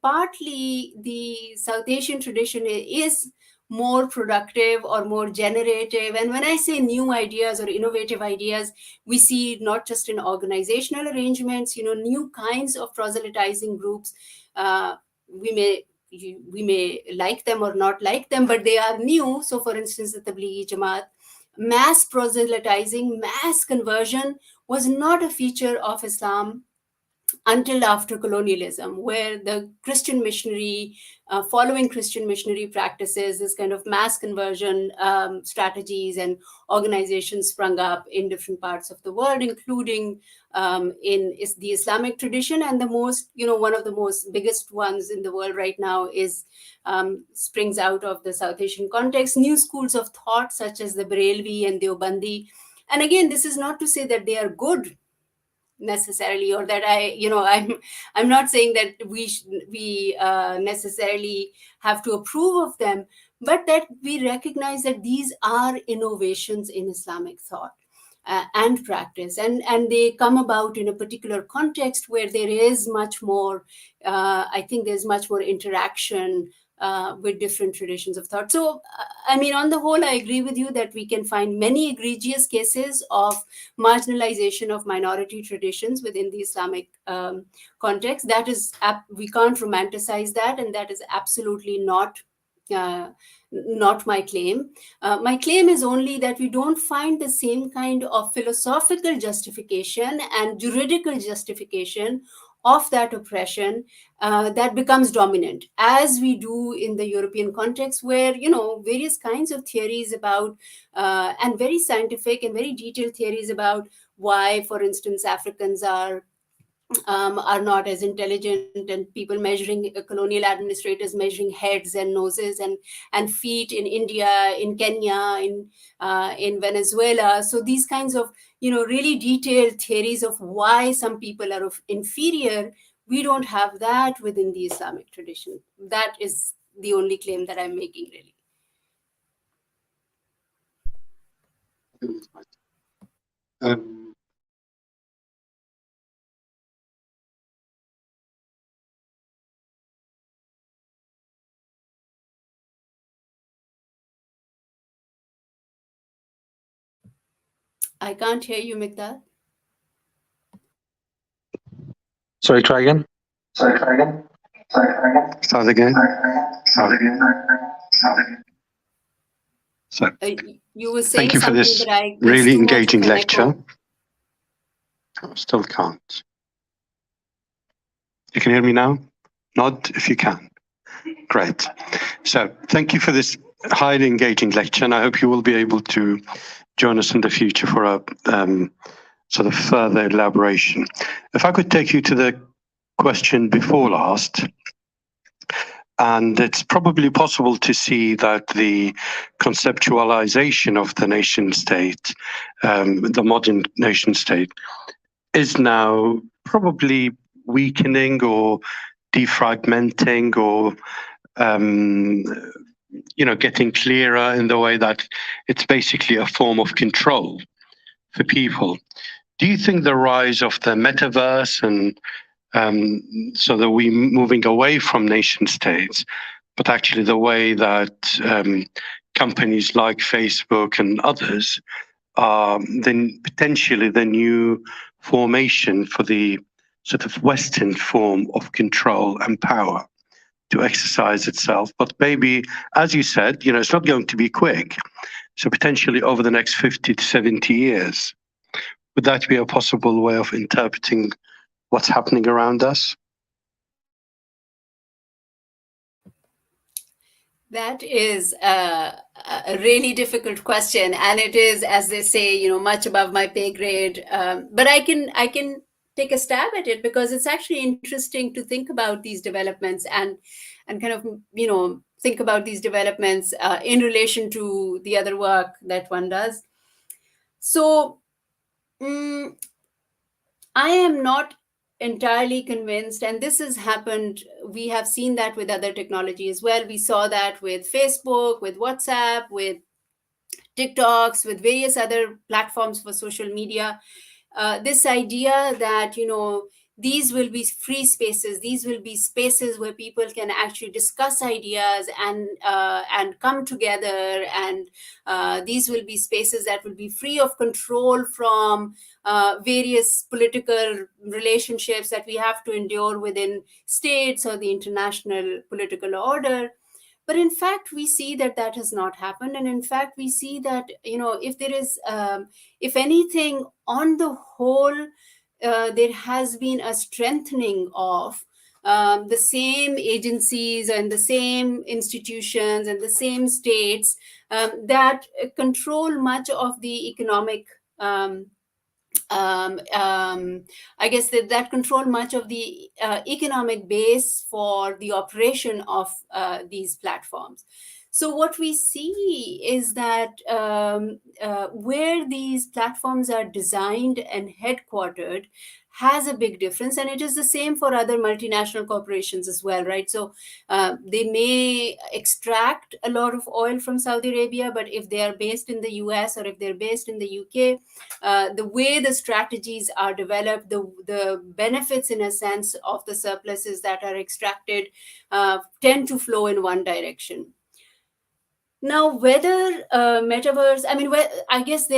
A: partly the South Asian tradition is more productive or more generative. And when I say new ideas or innovative ideas, we see not just in organizational arrangements, new kinds of proselytizing groups. We may we may like them or not like them, but they are new. So, for instance, the Tablighi Jamaat, mass proselytizing, mass conversion was not a feature of Islam until after colonialism, where the Christian missionary, following Christian missionary practices, this kind of mass conversion strategies and organizations sprung up in different parts of the world, including in the Islamic tradition. And the most, one of the most biggest ones in the world right now is springs out of the South Asian context, new schools of thought such as the Barelvi and Deobandi. And again, this is not to say that they are good necessarily, or that I'm not saying that we necessarily have to approve of them, but that we recognize that these are innovations in Islamic thought and practice, and they come about in a particular context where there is much more I think there's much more interaction with different traditions of thought. So, I mean, on the whole, I agree with you that we can find many egregious cases of marginalization of minority traditions within the Islamic context. That is, we can't romanticize that, and that is absolutely uh, not my claim. My claim is only that we don't find the same kind of philosophical justification and juridical justification of that oppression that becomes dominant, as we do in the European context, where various kinds of theories about and very scientific and very detailed theories about why, for instance, Africans are not as intelligent, and people measuring colonial administrators measuring heads and noses and feet in India, in Kenya, in Venezuela. So these kinds of really detailed theories of why some people are inferior, we don't have that within the Islamic tradition. That is the only claim that I'm making, really.
C: Um,
A: I can't hear you, Mikdad.
C: Sorry, try again. Start again. So,
A: You were saying
C: thank you for
A: something,
C: this
A: but I
C: really
A: too much of
C: engaging
A: an
C: lecture.
A: echo.
C: I still can't. You can hear me now? Nod if you can. Great. So, thank you for this highly engaging lecture, and I hope you will be able to join us in the future for a sort of further elaboration. If I could take you to the question before last, and it's probably possible to see that the conceptualization of the nation state, the modern nation state, is now probably weakening or defragmenting or getting clearer in the way that it's basically a form of control for people. Do you think the rise of the metaverse and so that we're moving away from nation states, but actually the way that companies like Facebook and others are then potentially the new formation for the sort of Western form of control and power to exercise itself? But maybe, as you said, it's not going to be quick. So potentially over the next 50 to 70 years, would that be a possible way of interpreting what's happening around us?
A: That is a really difficult question, and it is, as they say, much above my pay grade. But I can take a stab at it because it's actually interesting to think about these developments and kind of think about these developments in relation to the other work that one does. So I am not entirely convinced, and this has happened. We have seen that with other technology as well. We saw that with Facebook, with WhatsApp, with TikToks, with various other platforms for social media. This idea that these will be free spaces, these will be spaces where people can actually discuss ideas and come together, and these will be spaces that will be free of control from various political relationships that we have to endure within states or the international political order. But in fact, we see that that has not happened. And in fact, we see that, if there is, if anything, on the whole, there has been a strengthening of the same agencies and the same institutions and the same states that control much of the economic I guess that control much of the economic base for the operation of these platforms. So what we see is that where these platforms are designed and headquartered has a big difference, and it is the same for other multinational corporations as well, right? So they may extract a lot of oil from Saudi Arabia, but if they are based in the US or if they're based in the UK, the way the strategies are developed, the benefits, in a sense, of the surpluses that are extracted tend to flow in one direction. Now, whether metaverse, I guess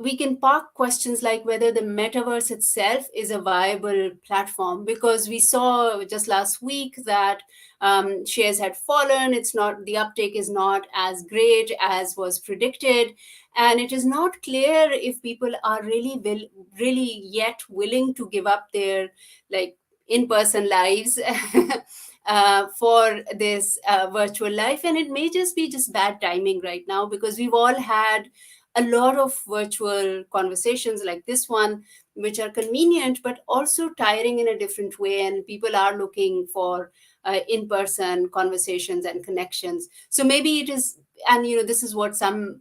A: we can park questions like whether the metaverse itself is a viable platform, because we saw just last week that shares had fallen. The uptake is not as great as was predicted. And it is not clear if people are really yet willing to give up their in-person lives for this virtual life. And it may just be bad timing right now, because we've all had a lot of virtual conversations like this one, which are convenient, but also tiring in a different way. And people are looking for in-person conversations and connections. So maybe it is, and this is what some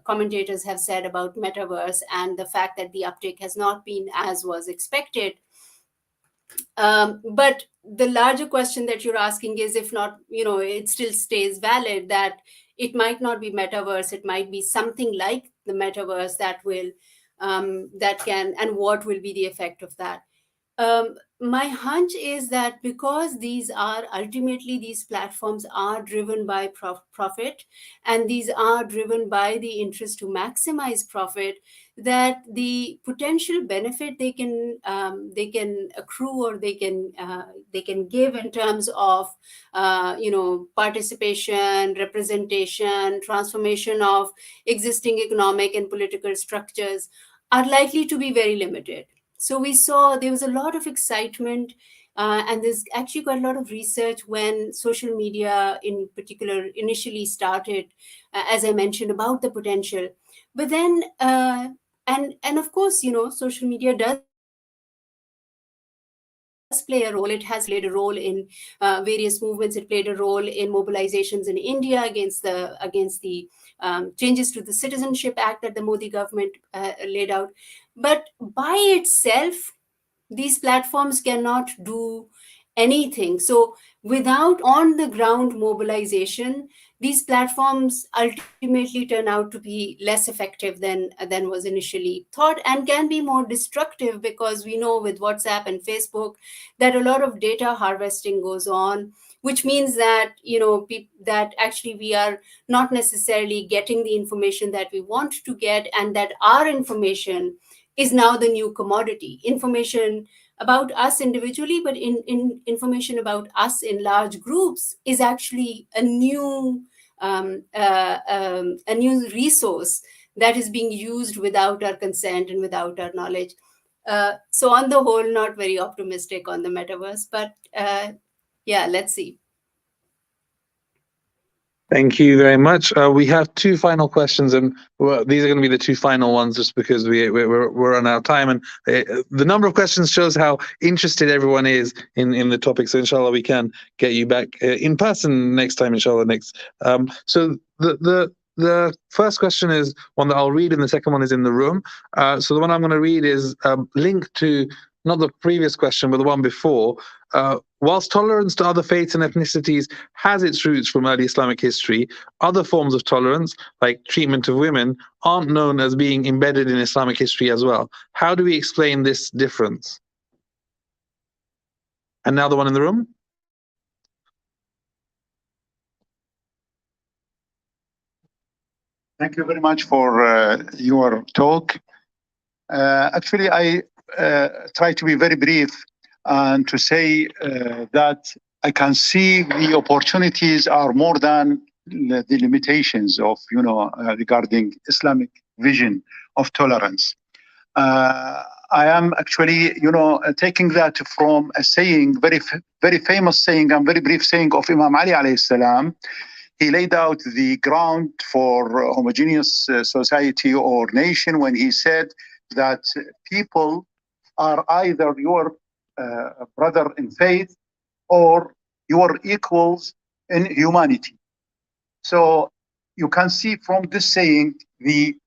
A: commentators have said about metaverse and the fact that the uptake has not been as was expected. But the larger question that you're asking is, if not, it still stays valid, that it might not be metaverse, it might be something like the metaverse that will, that can, and what will be the effect of that. My hunch is that because these platforms are driven by profit, and these are driven by the interest to maximize profit, that the potential benefit they can accrue, or they can give in terms of participation, representation, transformation of existing economic and political structures, are likely to be very limited. So we saw there was a lot of excitement, and there's actually quite a lot of research when social media in particular initially started, as I mentioned, about the potential. But then, and of course, social media does play a role. It has played a role in various movements. It played a role in mobilizations in India against the changes to the Citizenship Act that the Modi government laid out. But by itself, these platforms cannot do anything. So without on the ground mobilization, these platforms ultimately turn out to be less effective than was initially thought, and can be more destructive, because we know with WhatsApp and Facebook that a lot of data harvesting goes on, which means that that actually we are not necessarily getting the information that we want to get, and that our information is now the new commodity. Information about us individually, but in information about us in large groups is actually a new resource that is being used without our consent and without our knowledge. So on the whole, not very optimistic on the metaverse, but yeah, let's see.
B: Thank you very much. We have two final questions, and these are going to be the two final ones, just because we're on our time, and the number of questions shows how interested everyone is in the topic. So inshallah, we can get you back in person next time. Inshallah, next. So the first question is one that I'll read, and the second one is in the room. So the one I'm going to read is linked to not the previous question, but the one before. Whilst tolerance to other faiths and ethnicities has its roots from early Islamic history, other forms of tolerance, like treatment of women, aren't known as being embedded in Islamic history as well. How do we explain this difference? And now the one in the room.
D: Thank you very much for your talk. Actually, I try to be very brief and to say that I can see the opportunities are more than the limitations of, regarding Islamic vision of tolerance. I am actually, taking that from a saying, very famous saying and very brief saying of Imam Ali alayhi salam. He laid out the ground for homogeneous society or nation when he said that people are either your brother in faith or your equals in humanity. So you can see from this saying the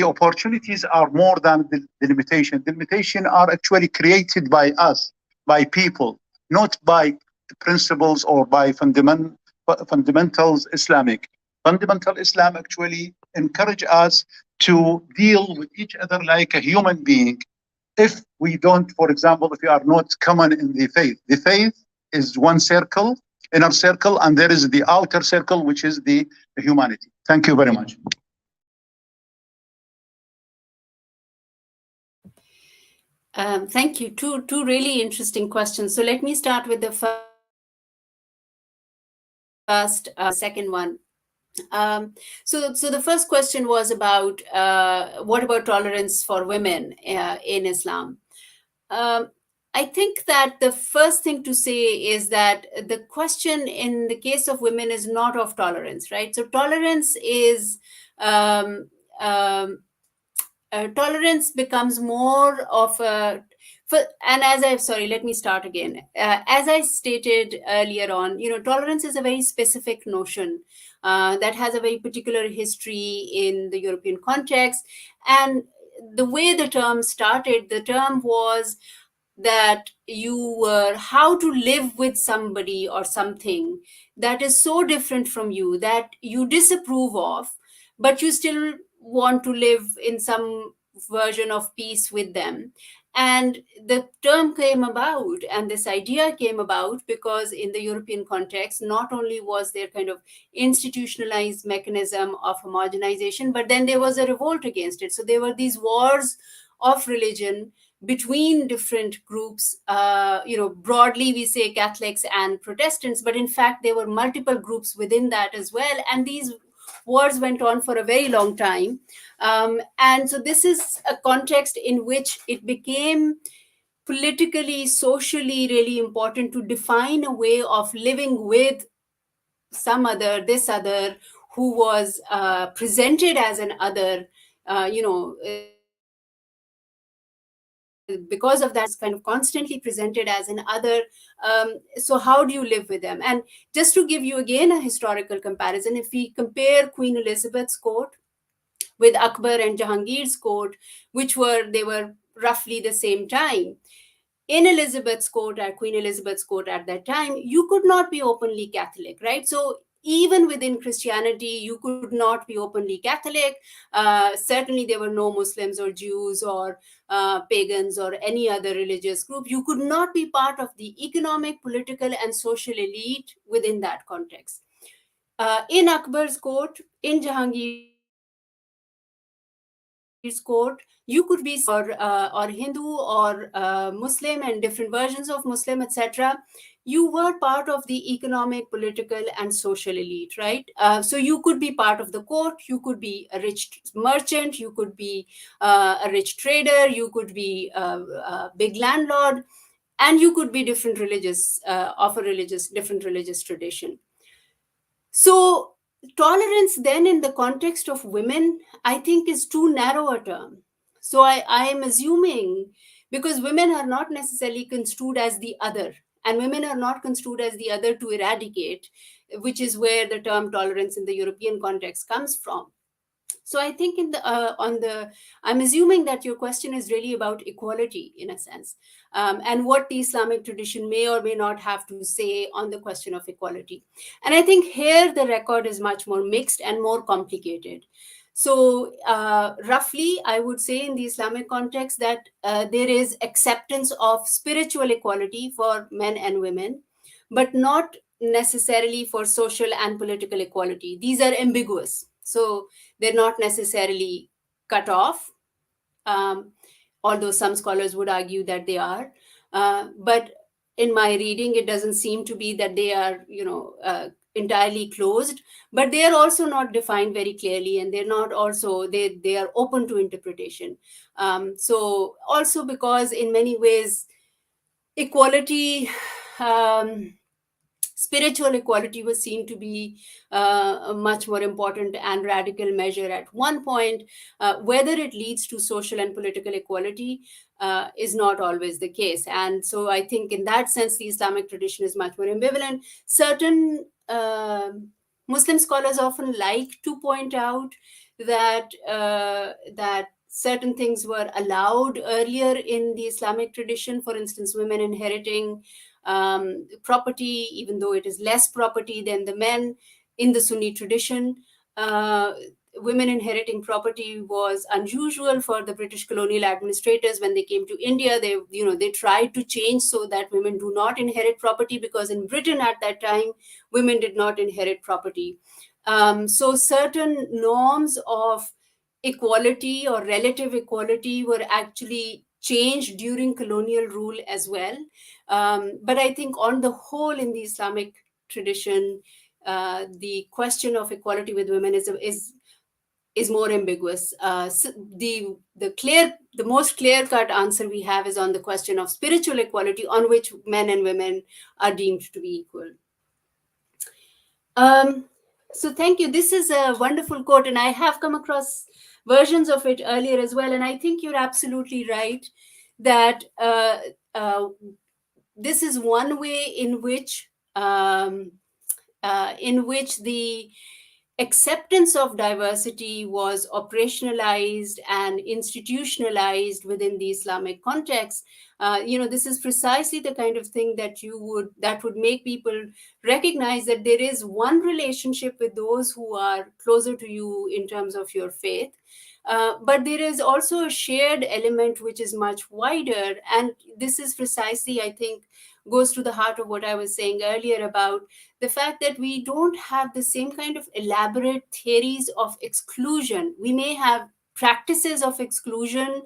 D: opportunities are more than the limitation. The limitation are actually created by us, by people, not by principles or by fundamentals Islamic. Fundamental Islam actually encourage us to deal with each other like a human being. If we don't, for example, if we are not common in the faith is one circle, inner circle, and there is the outer circle, which is the humanity. Thank you very much.
A: Thank you. Two really interesting questions. So let me start with the first, second one. So the first question was about what about tolerance for women in Islam? I think that the first thing to say is that the question in the case of women is not of tolerance, right? So tolerance is tolerance becomes more of a let me start again. As I stated earlier on, tolerance is a very specific notion that has a very particular history in the European context. And the way the term started, the term was that you were how to live with somebody or something that is so different from you that you disapprove of, but you still want to live in some version of peace with them. And the term came about, and this idea came about because in the European context, not only was there kind of institutionalized mechanism of homogenization, but then there was a revolt against it. So there were these wars of religion between different groups. Broadly we say Catholics and Protestants, but in fact there were multiple groups within that as well. And these wars went on for a very long time. And so this is a context in which it became politically, socially really important to define a way of living with this other who was presented as an other, because of that is kind of constantly presented as an other. So how do you live with them? And just to give you again a historical comparison, if we compare Queen Elizabeth's court with Akbar and Jahangir's court, they were roughly the same time, in Elizabeth's court, at Queen Elizabeth's court at that time, you could not be openly Catholic, right? So even within Christianity, you could not be openly Catholic. Certainly, there were no Muslims or Jews or pagans or any other religious group. You could not be part of the economic, political, and social elite within that context. In Akbar's court, in Jahangir's court, you could be or Hindu or Muslim and different versions of Muslim, etc. You were part of the economic, political, and social elite, right? So you could be part of the court, you could be a rich merchant, you could be a rich trader, you could be a big landlord, and you could be different religious, different religious tradition. So tolerance then in the context of women, I think, is too narrow a term. So I am assuming, because women are not necessarily construed as the other, and women are not construed as the other to eradicate, which is where the term tolerance in the European context comes from. So I think I'm assuming that your question is really about equality in a sense, and what the Islamic tradition may or may not have to say on the question of equality. And I think here the record is much more mixed and more complicated. So roughly, I would say in the Islamic context that there is acceptance of spiritual equality for men and women, but not necessarily for social and political equality. These are ambiguous. So they're not necessarily cut off, um, although some scholars would argue that they are. But in my reading, it doesn't seem to be that they are, entirely closed, but they are also not defined very clearly, and they're not also, they are open to interpretation. So also because in many ways, equality, spiritual equality was seen to be a much more important and radical measure at one point. Whether it leads to social and political equality is not always the case. And so I think in that sense, the Islamic tradition is much more ambivalent. Certain Muslim scholars often like to point out that certain things were allowed earlier in the Islamic tradition. For instance, women inheriting property, even though it is less property than the men in the Sunni tradition. Women inheriting property was unusual for the British colonial administrators when they came to India. They tried to change so that women do not inherit property, because in Britain at that time, women did not inherit property. So certain norms of equality or relative equality were actually changed during colonial rule as well. But I think on the whole, in the Islamic tradition, the question of equality with women is more ambiguous. So the most clear-cut answer we have is on the question of spiritual equality, on which men and women are deemed to be equal. So thank you. This is a wonderful quote, and I have come across versions of it earlier as well. And I think you're absolutely right that this is one way in which the acceptance of diversity was operationalized and institutionalized within the Islamic context. This is precisely the kind of thing that would make people recognize that there is one relationship with those who are closer to you in terms of your faith. But there is also a shared element which is much wider. And this is precisely, I think, goes to the heart of what I was saying earlier about the fact that we don't have the same kind of elaborate theories of exclusion. We may have practices of exclusion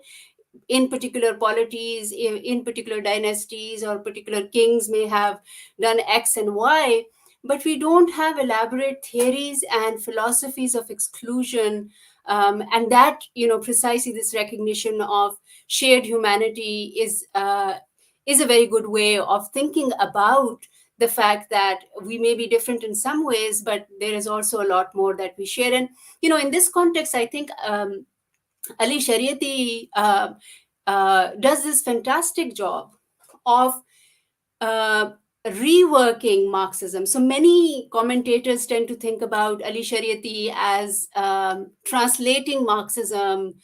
A: in particular polities, in particular dynasties, or particular kings may have done X and Y, but we don't have elaborate theories and philosophies of exclusion. And that, precisely this recognition of shared humanity is a very good way of thinking about the fact that we may be different in some ways, but there is also a lot more that we share. And, in this context, I think Ali Shariati does this fantastic job of reworking Marxism. So many commentators tend to think about Ali Shariati as translating Marxism,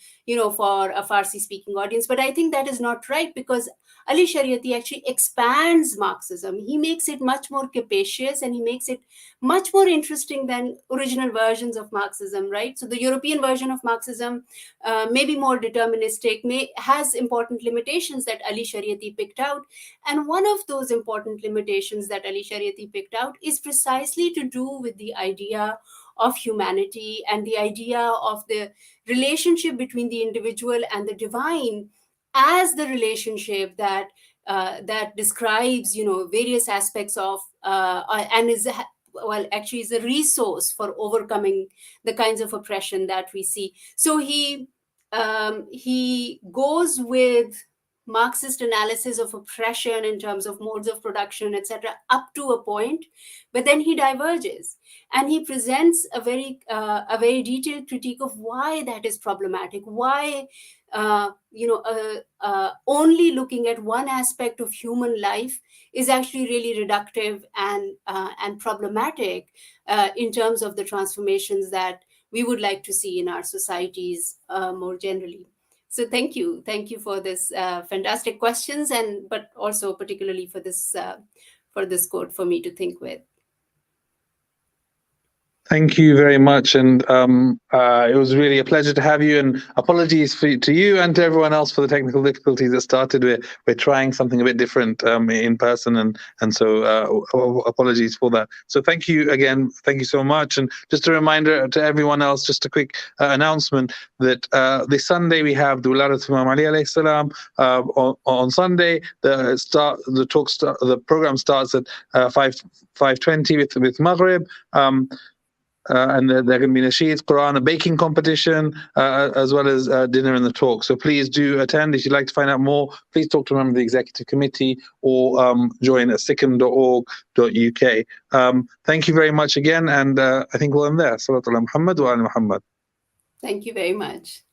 A: for a Farsi-speaking audience. But I think that is not right, because Ali Shariati actually expands Marxism. He makes it much more capacious, and he makes it much more interesting than original versions of Marxism, right? So the European version of Marxism may be more deterministic, has important limitations that Ali Shariati picked out. And one of those important limitations that Ali Shariati picked out is precisely to do with the idea of humanity and the idea of the relationship between the individual and the divine as the relationship that that describes, various aspects of and is actually is a resource for overcoming the kinds of oppression that we see. So he goes with Marxist analysis of oppression in terms of modes of production, etc., up to a point, but then he diverges and he presents a very detailed critique of why that is problematic, why only looking at one aspect of human life is actually really reductive and problematic in terms of the transformations that we would like to see in our societies more generally. So thank you for this fantastic questions, but also particularly for this quote for me to think with.
B: Thank you very much, and it was really a pleasure to have you. And apologies to you and to everyone else for the technical difficulties that started. We're trying something a bit different in person, and so apologies for that. So thank you again. Thank you so much. And just a reminder to everyone else, just a quick announcement that this Sunday we have the Wiladat Imam Ali alayhi salam on Sunday. The program starts at 5:20 with Maghrib. And there are going to be nasheed, Quran, a baking competition, as well as dinner and the talk. So please do attend. If you'd like to find out more, please talk to a member of the executive committee or join at sikkim.org.uk. Thank you very much again, and I think we'll end there. Salatu ala Muhammad wa ala Muhammad.
A: Thank you very much.